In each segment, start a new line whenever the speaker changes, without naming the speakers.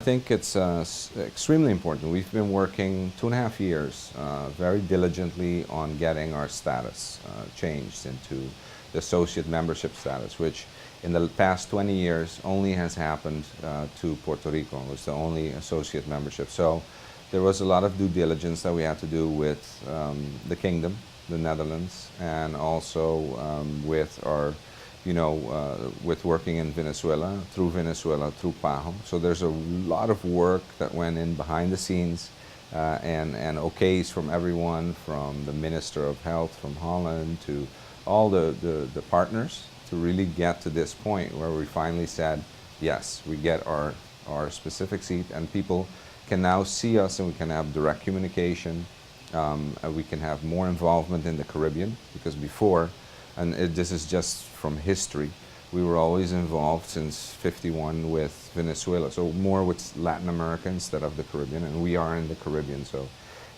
I think it's extremely important. We've been working 2.5 years very diligently on getting our status changed into the associate membership status, which in the past 20 years only has happened to Puerto Rico. It was the only associate membership. So there was a lot of due diligence that we had to do with the kingdom, the Netherlands, and also with our with working in Venezuela, through PAHO. So there's a lot of work that went in behind the scenes and okays from everyone, from the Minister of Health from Holland to all the partners to really get to this point where we finally said, yes, we get our specific seat and people can now see us and we can have direct communication. We can have more involvement in the Caribbean because before, and this is just from history, we were always involved since '51 with Venezuela, so more with Latin America instead of the Caribbean, and we are in the Caribbean, so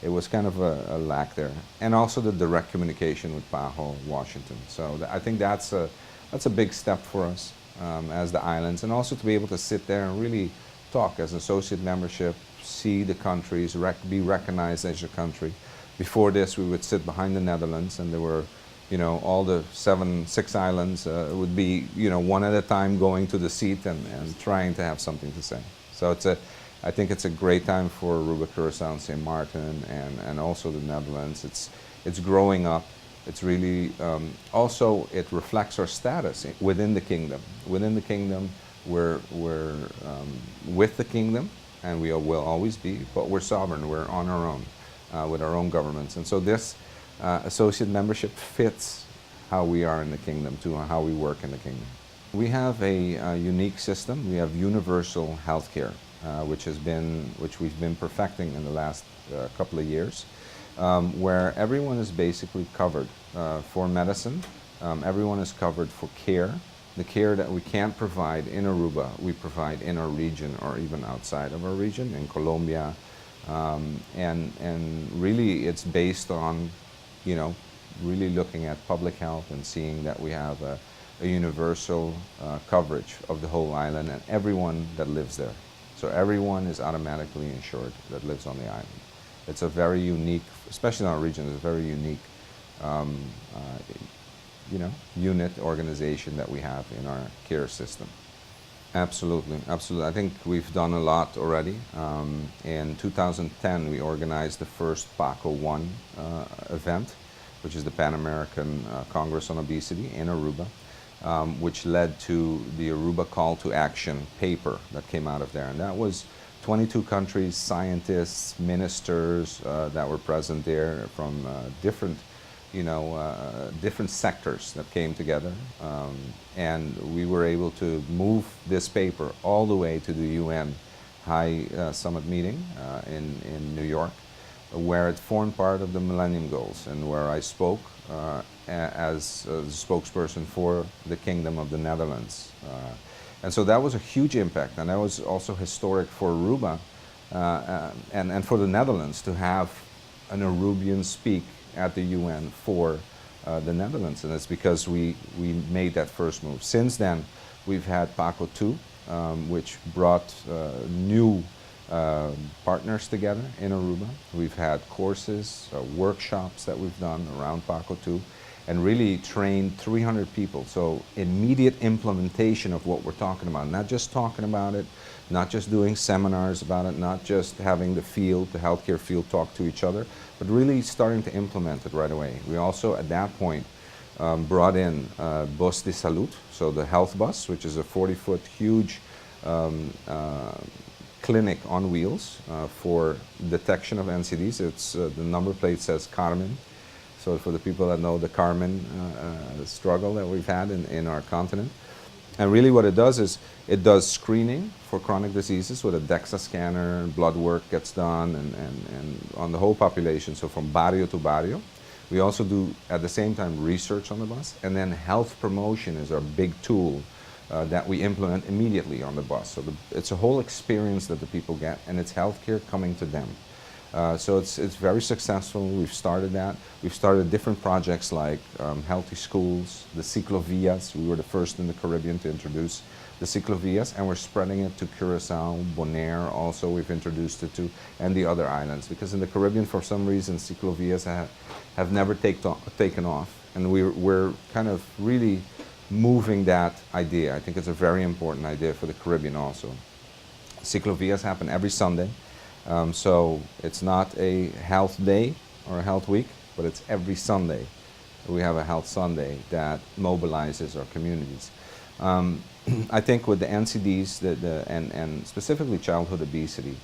it was kind of a lack there. And also the direct communication with PAHO, Washington. So I think that's a big step for us as the islands, and also to be able to sit there and really talk as associate membership, see the countries, be recognized as a country. Before this, we would sit behind the Netherlands, and there were all the six islands would be, one at a time going to the seat and trying to have something to say. So I think it's a great time for Aruba, Curacao, and St. Martin, and also the Netherlands. It's growing up. It's really, also it reflects our status within the kingdom. Within the kingdom, we're with the kingdom, and we will always be, but we're sovereign. We're on our own with our own governments. And so this associate membership fits how we are in the kingdom, to how we work in the kingdom. We have a unique system. We have universal health care, which we've been perfecting in the last couple of years, where everyone is basically covered for medicine. Everyone is covered for care. The care that we can't provide in Aruba, we provide in our region or even outside of our region, in Colombia. And really it's based on really looking at public health and seeing that we have a universal coverage of the whole island and everyone that lives there. So everyone is automatically insured that lives on the island. It's a very unique, especially in our region, it's a very unique unit, organization that we have in our care system. Absolutely, absolutely. I think we've done a lot already. In 2010, we organized the first PAHO 1 event, which is the Pan American Congress on Obesity in Aruba, which led to the Aruba Call to Action paper that came out of there. And that was 22 countries, scientists, ministers that were present there from different sectors that came together, and we were able to move this paper all the way to the UN High Summit meeting in New York, where it formed part of the Millennium Goals and where I spoke as a spokesperson for the Kingdom of the Netherlands. And so that was a huge impact, and that was also historic for Aruba and for the Netherlands to have an Arubian speak at the UN for the Netherlands, and it's because we made that first move. Since then, we've had PAHO 2, which brought new partners together in Aruba. We've had courses, workshops that we've done around PAHO 2, and really trained 300 people. So immediate implementation of what we're talking about, not just talking about it, not just doing seminars about it, not just having the healthcare field talk to each other, but really starting to implement it right away. We also, at that point, brought in Bus de Salud, so the health bus, which is a 40-foot huge clinic on wheels for detection of NCDs. It's the number plate says Carmen. So for the people that know the Carmen struggle that we've had in our continent. And really what it does is it does screening for chronic diseases with a DEXA scanner, blood work gets done and on the whole population, so from barrio to barrio. We also do at the same time research on the bus, and then health promotion is our big tool that we implement immediately on the bus. So it's a whole experience that the people get, and it's healthcare coming to them. So it's very successful. We've started that. We've started different projects like healthy schools, the ciclovias. We were the first in the Caribbean to introduce the ciclovias, and we're spreading it to Curacao, Bonaire also we've introduced it to, and the other islands. Because in the Caribbean, for some reason, ciclovias have never taken off. And we're kind of really moving that idea. I think it's a very important idea for the Caribbean also. Ciclovias happen every Sunday. So it's not a health day or a health week, but it's every Sunday. We have a health Sunday that mobilizes our communities. I think with the NCDs and specifically childhood obesity,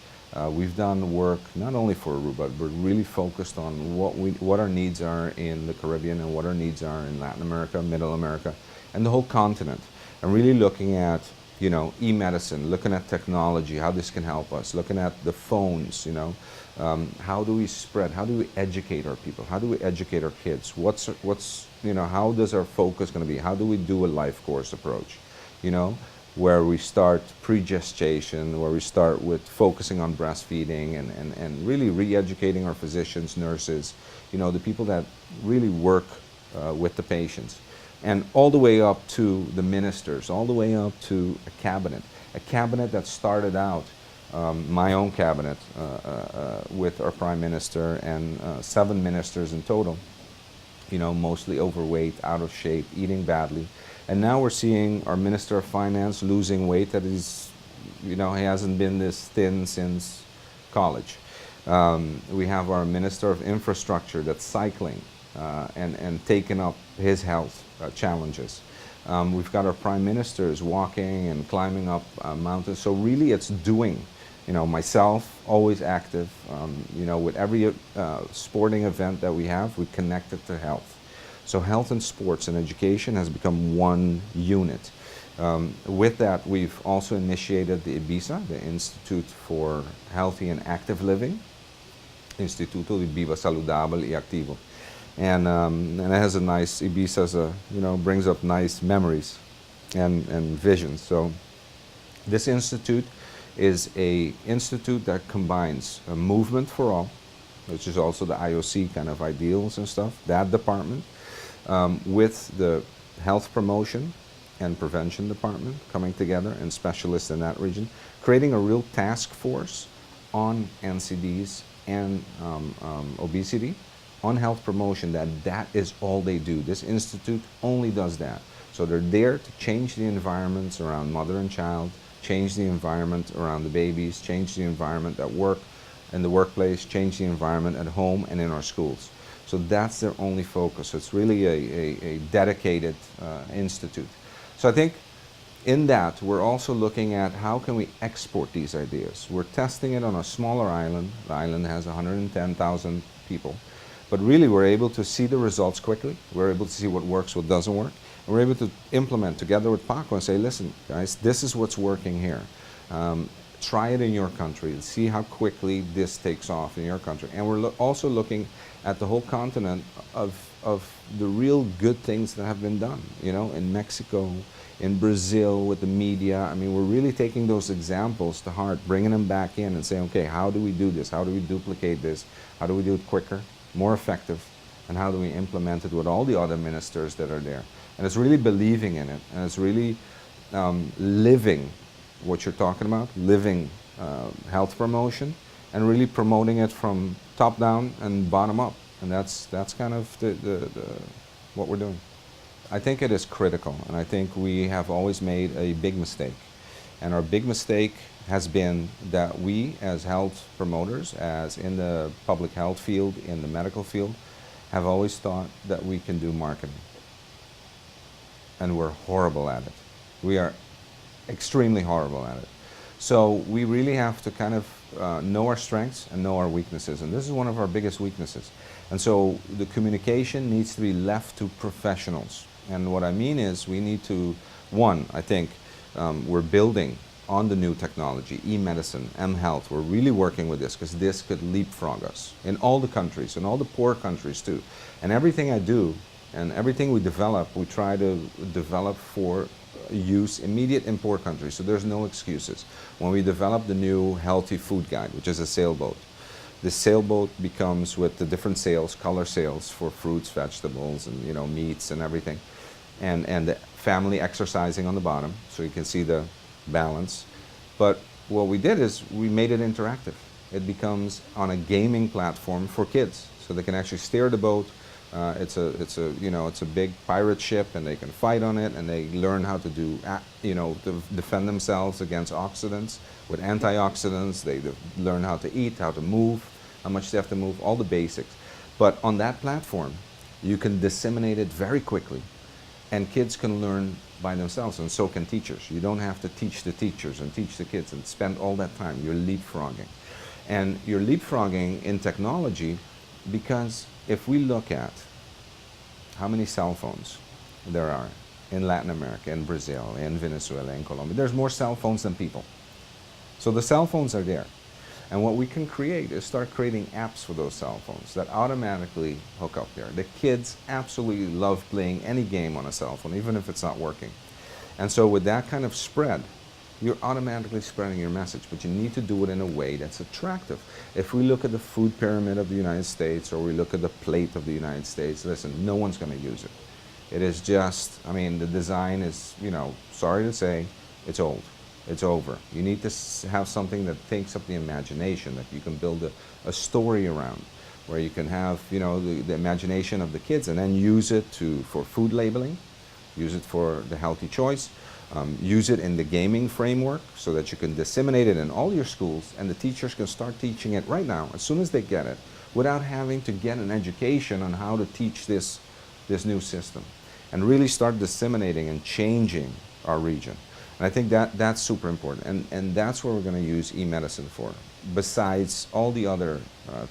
we've done work not only for Aruba, but really focused on what our needs are in the Caribbean and what our needs are in Latin America, Middle America, and the whole continent. And really looking at, e-medicine, looking at technology, how this can help us, looking at the phones, how do we spread, how do we educate our people, how do we educate our kids, how does our focus going to be, how do we do a life course approach, where we start pre-gestation, where we start with focusing on breastfeeding and really re-educating our physicians, nurses, the people that really work with the patients. And all the way up to the ministers, all the way up to a cabinet that started out, my own cabinet with our prime minister and 7 ministers in total, mostly overweight, out of shape, eating badly. And now we're seeing our Minister of Finance losing weight that is, he hasn't been this thin since college. We have our Minister of Infrastructure that's cycling and taking up his health challenges. We've got our prime ministers walking and climbing up mountains. So really it's doing, myself, always active, with every sporting event that we have, we connect it to health. So health and sports and education has become one unit. With that, we've also initiated the IBISA, the Institute for Healthy and Active Living, Instituto de Viva Saludable y Activo. And it has a nice, IBISA brings up nice memories and visions. So this institute is a institute that combines a movement for all, which is also the IOC kind of ideals and stuff, that department, with the health promotion and prevention department coming together and specialists in that region, creating a real task force on NCDs and obesity, on health promotion, that is all they do. This institute only does that. So they're there to change the environments around mother and child, change the environment around the babies, change the environment at work, in the workplace, change the environment at home and in our schools. So that's their only focus. It's really a dedicated institute. So I think in that, we're also looking at how can we export these ideas. We're testing it on a smaller island. The island has 110,000 people. But really, we're able to see the results quickly. We're able to see what works, what doesn't work. And we're able to implement together with Paco and say, listen, guys, this is what's working here. Try it in your country and see how quickly this takes off in your country. And we're also looking at the whole continent of the real good things that have been done, in Mexico, in Brazil with the media. I mean, we're really taking those examples to heart, bringing them back in and saying, okay, how do we do this? How do we duplicate this? How do we do it quicker, more effective? And how do we implement it with all the other ministers that are there? And it's really believing in it, and it's really living what you're talking about, living health promotion, and really promoting it from top down and bottom up. And that's kind of what we're doing. I think it is critical, and I think we have always made a big mistake. And our big mistake has been that we, as health promoters, as in the public health field, in the medical field, have always thought that we can do marketing. And we're horrible at it. We are extremely horrible at it. So we really have to kind of know our strengths and know our weaknesses. And this is one of our biggest weaknesses. And so the communication needs to be left to professionals. And what I mean is we need to, one, I think we're building on the new technology, e-medicine, m-health. We're really working with this because this could leapfrog us in all the countries, in all the poor countries too. And everything I do and everything we develop, we try to develop for use immediate in poor countries, so there's no excuses. When we develop the new healthy food guide, which is a sailboat, this sailboat becomes with the different sails, color sails for fruits, vegetables, and meats and everything. And the family exercising on the bottom, so you can see the balance. But what we did is we made it interactive. It becomes on a gaming platform for kids, so they can actually steer the boat. It's a big pirate ship, and they can fight on it, and they learn how to do, to defend themselves against oxidants with antioxidants. They learn how to eat, how to move, how much they have to move, all the basics. But on that platform, you can disseminate it very quickly, and kids can learn by themselves, and so can teachers. You don't have to teach the teachers and teach the kids and spend all that time. You're leapfrogging. And you're leapfrogging in technology because if we look at how many cell phones there are in Latin America, in Brazil, in Venezuela, in Colombia, there's more cell phones than people. So the cell phones are there. And what we can create is start creating apps for those cell phones that automatically hook up there. The kids absolutely love playing any game on a cell phone, even if it's not working. And so with that kind of spread, you're automatically spreading your message, but you need to do it in a way that's attractive. If we look at the food pyramid of the United States, or we look at the plate of the United States, listen, no one's going to use it. It is just, I mean, the design is, sorry to say, it's old. It's over. You need to have something that takes up the imagination, that you can build a story around, where you can have, the imagination of the kids, and then use it for food labeling, use it for the healthy choice, use it in the gaming framework so that you can disseminate it in all your schools, and the teachers can start teaching it right now, as soon as they get it, without having to get an education on how to teach this new system, and really start disseminating and changing our region. And I think that's super important, and that's what we're going to use e-medicine for, besides all the other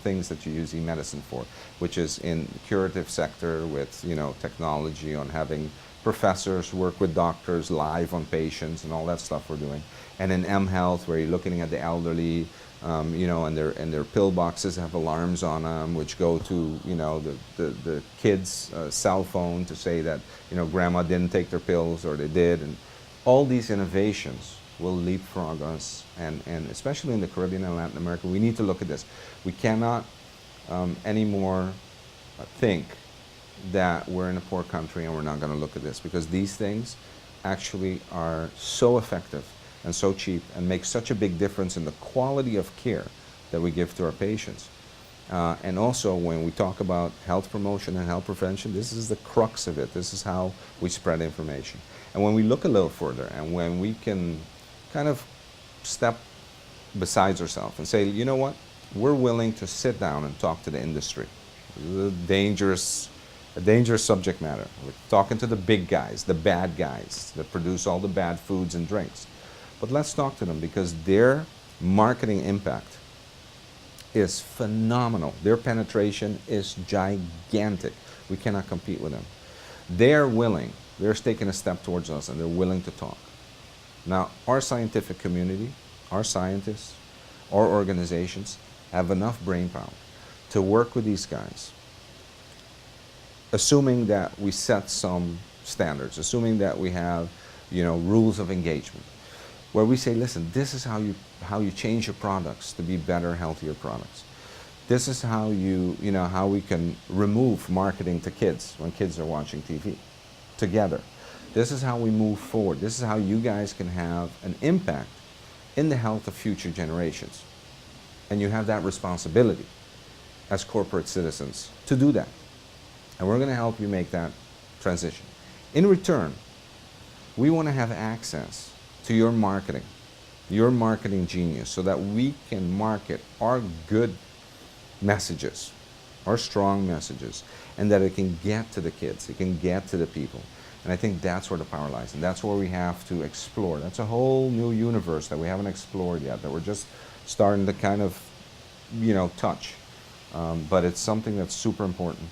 things that you use e-medicine for, which is in curative sector with technology, on having professors work with doctors live on patients and all that stuff we're doing, and in M-Health, where you're looking at the elderly, and their pill boxes have alarms on them, which go to the kid's cell phone to say that grandma didn't take their pills, or they did, and all these innovations will leapfrog us, and especially in the Caribbean and Latin America, we need to look at this. We cannot anymore think that we're in a poor country and we're not going to look at this, because these things actually are so effective and so cheap, and make such a big difference in the quality of care that we give to our patients. And also, when we talk about health promotion and health prevention, this is the crux of it. This is how we spread information. And when we look a little further, and when we can kind of step besides ourselves and say, you know what, we're willing to sit down and talk to the industry. This is a dangerous subject matter. We're talking to the big guys, the bad guys that produce all the bad foods and drinks. But let's talk to them, because their marketing impact is phenomenal. Their penetration is gigantic. We cannot compete with them. They're willing. They're taking a step towards us, and they're willing to talk. Now, our scientific community, our scientists, our organizations have enough brainpower to work with these guys, assuming that we set some standards, assuming that we have, rules of engagement, where we say, listen, this is how you change your products to be better, healthier products. This is how how we can remove marketing to kids when kids are watching TV together. This is how we move forward. This is how you guys can have an impact in the health of future generations. And you have that responsibility as corporate citizens to do that. And we're going to help you make that transition. In return, we want to have access to your marketing genius, so that we can market our good messages, our strong messages, and that it can get to the kids, it can get to the people. And I think that's where the power lies, and that's where we have to explore. That's a whole new universe that we haven't explored yet, that we're just starting to kind of, touch. But it's something that's super important.